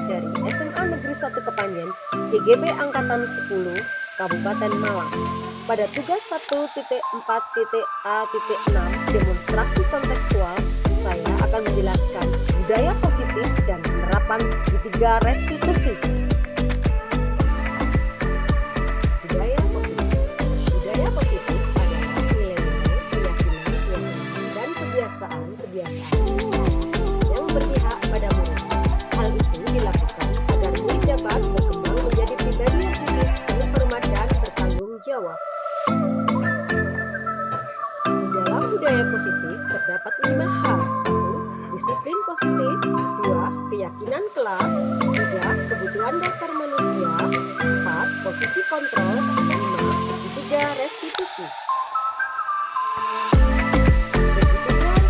dari SMA Negeri 1 Kepanjen, CGP Angkatan 10, Kabupaten Malang. Pada tugas 1.4.A.6 demonstrasi kontekstual, saya akan menjelaskan budaya positif dan penerapan segitiga restitusi. Budaya positif. Budaya positif adalah nilai-nilai, keyakinan, dan kebiasaan yang berpihak pada murid. Hal itu dilakukan agar murid dapat berkembang menjadi pribadi yang kritis, berhormat dan bertanggung jawab. Di dalam budaya positif terdapat 5 hal. 1. Disiplin positif. 2. Keyakinan kelas. 3. Kebutuhan dasar manusia. 4. Posisi kontrol. 5. Segitiga restitusi.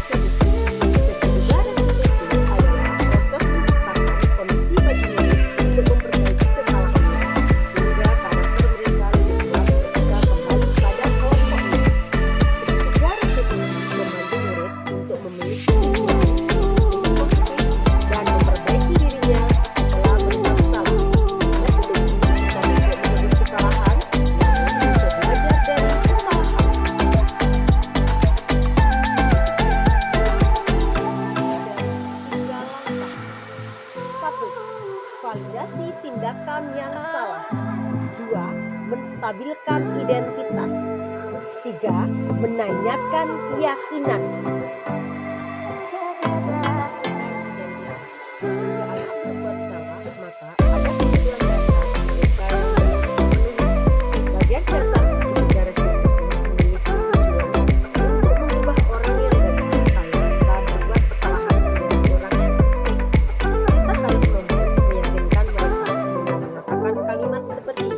Segitiga restitusi adalah proses menciptakan kondisi bagi murid untuk memperbaiki kesalahannya sehingga karakter mereka lebih kuat ketika kembali pada kelompoknya. Segitiga restitusi membantu murid untuk memiliki tujuan positif dan memperbaiki dirinya setelah berbuat salah. Restitusi bukan untuk menebus kesalahan, namun untuk belajar dari kesalahan. Tiga langkah. 1. Validasi tindakan yang salah. 2. Menstabilkan identitas. 3. Menanyakan keyakinan. Jika anak berbuat salah, maka ada kebutuhan dasar mereka yang memenuhi. Bagian dasar segitiga restitusi memiliki tujuan untuk mengubah orang yang gagal tanpa berbuat kesalahan menjadi orang yang sukses. Kita harus mampu meyakinkan mereka dengan mengatakan kalimat seperti,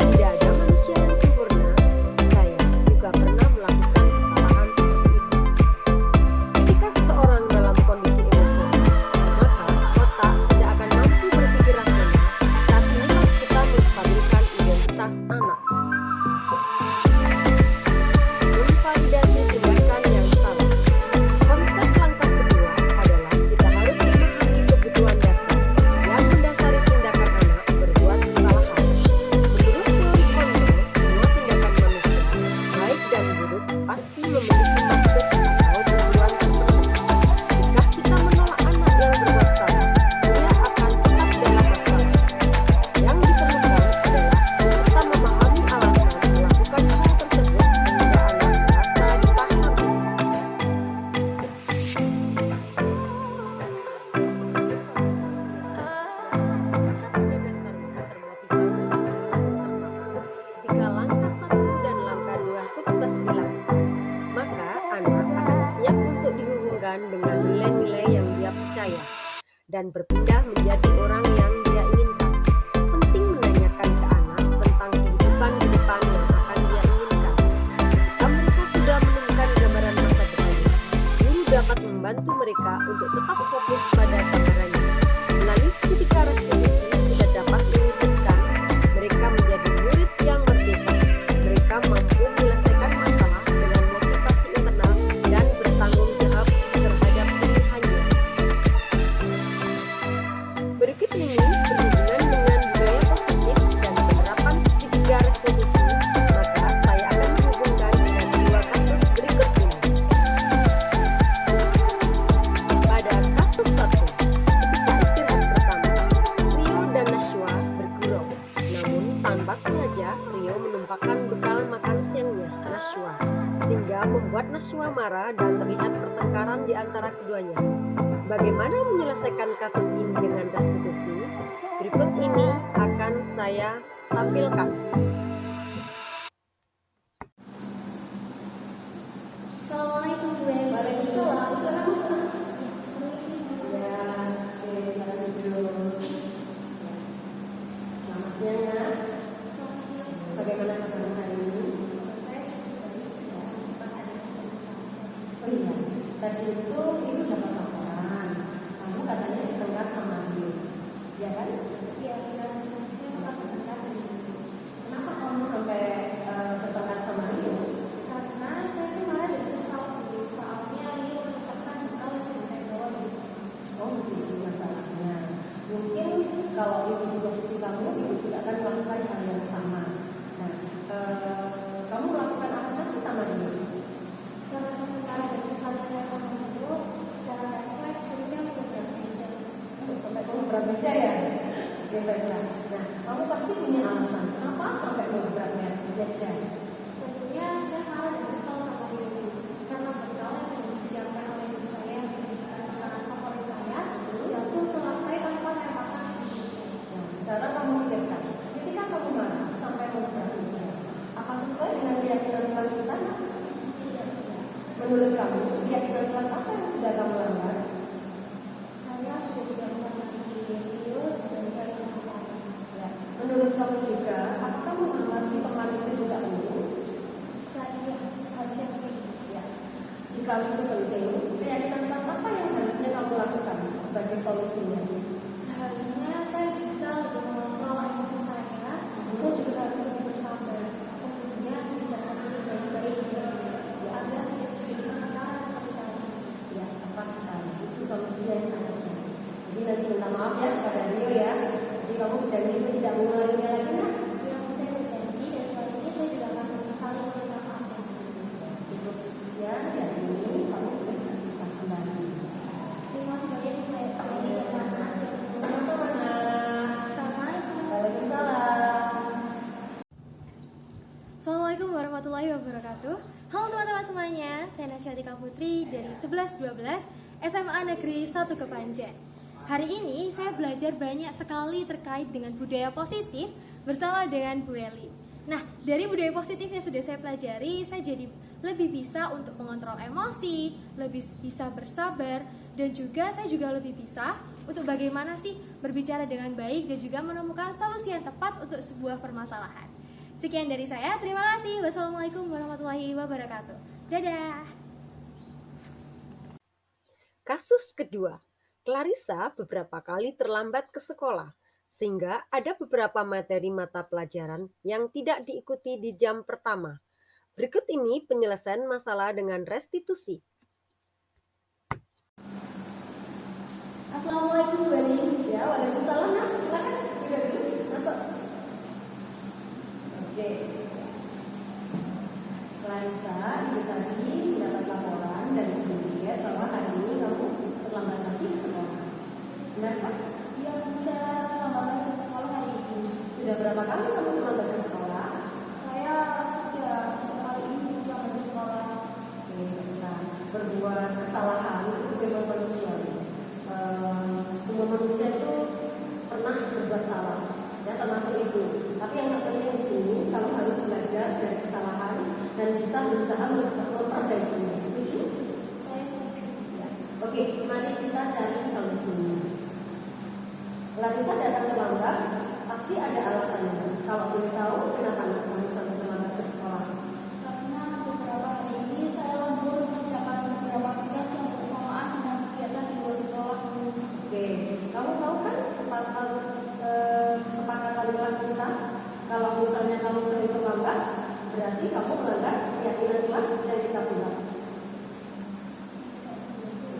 tidak ada manusia yang sempurna, saya juga pernah melakukan kesalahan seperti itu. Ketika seseorang dalam kondisi emosional, maka otak tidak akan mampu berpikir rasional. Saat inilah kita menstabilkan identitas anak. Memvalidasi tindakan yang salah. Konsep langkah kedua adalah kita harus memahami kebutuhan dasar yang mendasari tindakan anak berbuat kesalahan. Menurut teori kontrol, semua tindakan manusia, baik dan buruk, pasti memiliki maksud atau tujuan tertentu. Jika kita menolak anak yang berbuat salah, dia akan tetap dalam masalah. Yang diperlukan adalah kita memahami alasan melakukan hal tersebut sehingga anak merasa dipahami. Ketika langkah 1 dan langkah 2 sukses dilakukan, maka anak akan siap untuk dihubungkan dengan nilai-nilai yang dia percaya dan berpindah menjadi orang yang dia inginkan. Penting menanyakan ke anak tentang kehidupan di depan yang akan dia inginkan. Jika mereka sudah menemukan gambaran masa depannya, guru dapat membantu mereka untuk tetap fokus pada gambarannya. Melalui segitiga restitusi, kita dapat mewujudkan mereka menjadi murid yang merdeka. Mereka mampu menyelesaikan masalah dengan motivasi internal dan bertanggung jawab terhadap pilihannya. Berikut ini berhubungan dengan budaya positif dan penerapan segitiga restitusi, maka saya akan menghubungkan dengan 2 kasus berikut ini. Pada kasus 1, ketika istirahat pertama, Rio dan Nashwa bergurau. Namun tanpa sengaja Rio menumpahkan bekal makan siangnya Nashwa, sehingga membuat Nashwa marah dan terlihat pertengkaran di antara keduanya. Bagaimana menyelesaikan kasus ini dengan restitusi? Berikut ini akan saya tampilkan. Assalamualaikum Bu. Waalaikumsalam. Silakan. Permisi. Ya, oke, silakan duduk. Selamat siang ya. Selamat siang. Bagaimana kabar hari ini? Saya sempat ada sesuatu. Oh iya, tadi itu ibu dapat laporan. Kamu katanya ditengkar sama dia, ya kan? Iya, saya sempat bertengkar dengan ibu. Kenapa kamu sampai bertengkar sama dia? Karena saya kemarin ada kesal soalnya dia menemukan bekal yang sudah saya bawa gitu. Oh, begitu masalahnya. Mungkin baiklah. Nah, kamu pasti punya alasan kenapa sampai menabrak meja. Tentunya saya marah dan kesal sama diri karena bekal yang sudah disiapkan oleh ibu saya yang berisikan makanan favorit saya jatuh ke lantai tanpa saya makan sedikit. Nah, sekarang kamu pikirkan, ketika kamu marah sampai menabrak meja, apa sesuai dengan keyakinan kelas kita? Tidak. Menurut kamu, keyakinan kelas apa yang sudah kamu langgar? Saya sudah tidak memiliki video sebagai teman saya. Ya. Menurut kamu juga, apakah menghormati teman itu juga penting? Saya seharusnya begitu. Ya. Jika itu penting, keyakinan kelas apa yang harusnya kamu lakukan sebagai solusinya? Seharusnya saya bisa lebih mengontrol emosi saya. Saya juga harus lebih bersabar. Kemudian menjaga diri baik-baik agar tidak terjadi pertengkaran seperti tadi. Ya, tepat sekali. Itu solusi yang sangat baik. Jadi nanti minta maaf ya kepada Rio ya. Jadi kamu janji itu tidak mengulanginya lagi nah. Yang saya berjanji dan setelah ini saya juga akan saling meminta maaf. Cukup sekian dari ini kamu kita kembali. Terima kasih banyak Pak Edi dan Nana. Sama-sama nak. Assalamualaikum. Waalaikumsalam. Assalamualaikum warahmatullahi wabarakatuh. Halo teman-teman semuanya, saya Nasyatika Putri dari 1112 SMA Negeri 1 Kepanjen. Hari ini saya belajar banyak sekali terkait dengan budaya positif bersama dengan Bu Eli. Nah, dari budaya positif yang sudah saya pelajari, saya jadi lebih bisa untuk mengontrol emosi, lebih bisa bersabar, dan juga saya juga lebih bisa untuk bagaimana sih berbicara dengan baik dan juga menemukan solusi yang tepat untuk sebuah permasalahan. Sekian dari saya, terima kasih. Wassalamualaikum warahmatullahi wabarakatuh. Dadah. Kasus kedua, Clarissa beberapa kali terlambat ke sekolah, sehingga ada beberapa materi mata pelajaran yang tidak diikuti di jam pertama. Berikut ini penyelesaian masalah dengan restitusi. Assalamualaikum Bu Eli. Ya, waalaikumsalam nak. Silakan duduk masuk. Oke. Clarissa, ini tadi mendapat laporan dari Bu Diet bahwa hari ini kamu terlambat lagi ke sekolah. Benar Pak? Ya, saya terlambat ke sekolah hari ini. Sudah berapa kali kamu terlambat ke sekolah? Saya sudah kali ini terlambat ke sekolah. Oke, nah, berbuat kesalahan itu memang manusiawi. Semua manusia itu pernah berbuat salah, ya termasuk itu. Tapi yang terpenting di sini, kamu harus belajar dari kesalahan dan bisa berusaha memperbaikinya. Setuju? Saya setuju. Ya. Oke, mari kita cari solusinya. Larissa datang terlambat, pasti ada alasannya. Kalau boleh tahu, kenapa kamu sampai terlambat ke sekolah? Karena beberapa hari ini saya lembur mengerjakan beberapa tugas yang bersamaan dengan kegiatan di luar sekolah. Oke, kamu tahu kan kesepakatan kelas kita? Kalau misalnya kamu sering terlambat, berarti kamu melanggar keyakinan kelas yang kita buat.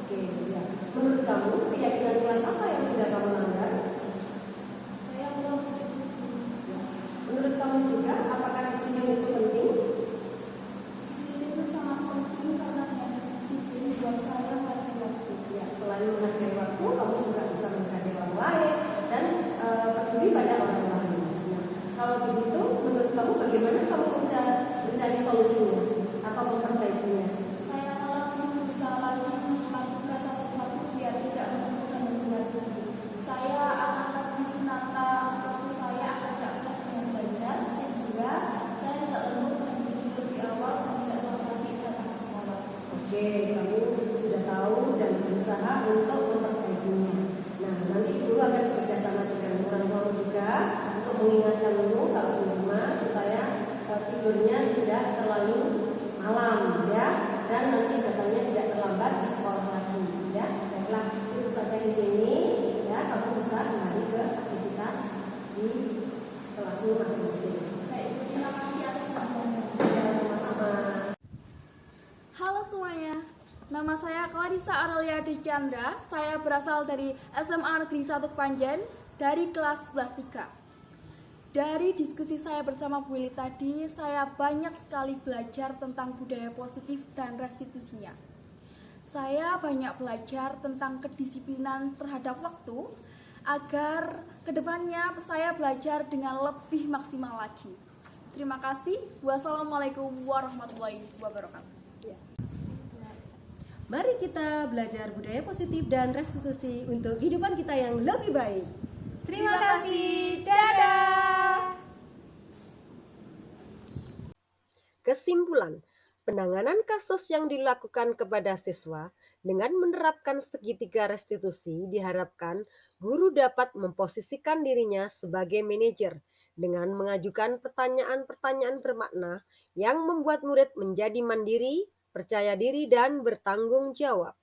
Oke, ya. Menurut kamu, keyakinan kelas apa yang sudah kamu langgar? Saya belum setuju. Ya. Menurut kamu juga, apakah disiplin itu penting? Disiplin itu sangat penting karena dengan disiplin buat saya pada waktu. Ya, selain menghargai waktu, kamu juga bisa menghargai orang lain dan peduli pada orang lain. Nah, kalau begitu, menurut kamu bagaimana kamu mencari solusinya atau memperbaikinya? Saya malah berusaha lagi mengumpulkan tugas satu-satu biar tidak menemukan benar. Saya akan lebih menata waktu saya agar dapat dengan belajar sehingga saya tidak lembur dan lebih awal dan tidak terlalu lagi datang ke sekolah. Oke, kamu sudah tahu dan berusaha untuk memperbaikinya. Nah, nanti ibu akan bekerjasama dengan orang tua juga untuk mengingatkanmu kalau di rumah supaya tidurnya tidak terlalu malam ya, dan nanti datangnya tidak terlambat di sekolah lagi ya. Baiklah, itu saja di sini ya, kamu bisa kembali ke aktivitas di kelasmu masing-masing. Baik, terima kasih atas perhatiannya. Ya, sama-sama. Halo semuanya, nama saya Clarissa Aurelia Chandra. Saya berasal dari SMA Negeri 1 Kepanjen dari kelas 11 3. Dari diskusi saya bersama Bu Ili tadi, saya banyak sekali belajar tentang budaya positif dan restitusinya. Saya banyak belajar tentang kedisiplinan terhadap waktu, agar kedepannya saya belajar dengan lebih maksimal lagi. Terima kasih. Wassalamualaikum warahmatullahi wabarakatuh. Mari kita belajar budaya positif dan restitusi untuk kehidupan kita yang lebih baik. Terima kasih. Dadah. Kesimpulan, penanganan kasus yang dilakukan kepada siswa dengan menerapkan segitiga restitusi diharapkan guru dapat memposisikan dirinya sebagai manajer dengan mengajukan pertanyaan-pertanyaan bermakna yang membuat murid menjadi mandiri, percaya diri, dan bertanggung jawab.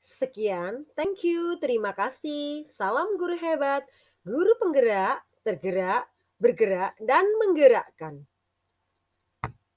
Sekian, thank you, terima kasih. Salam guru hebat, guru penggerak, tergerak, bergerak, dan menggerakkan.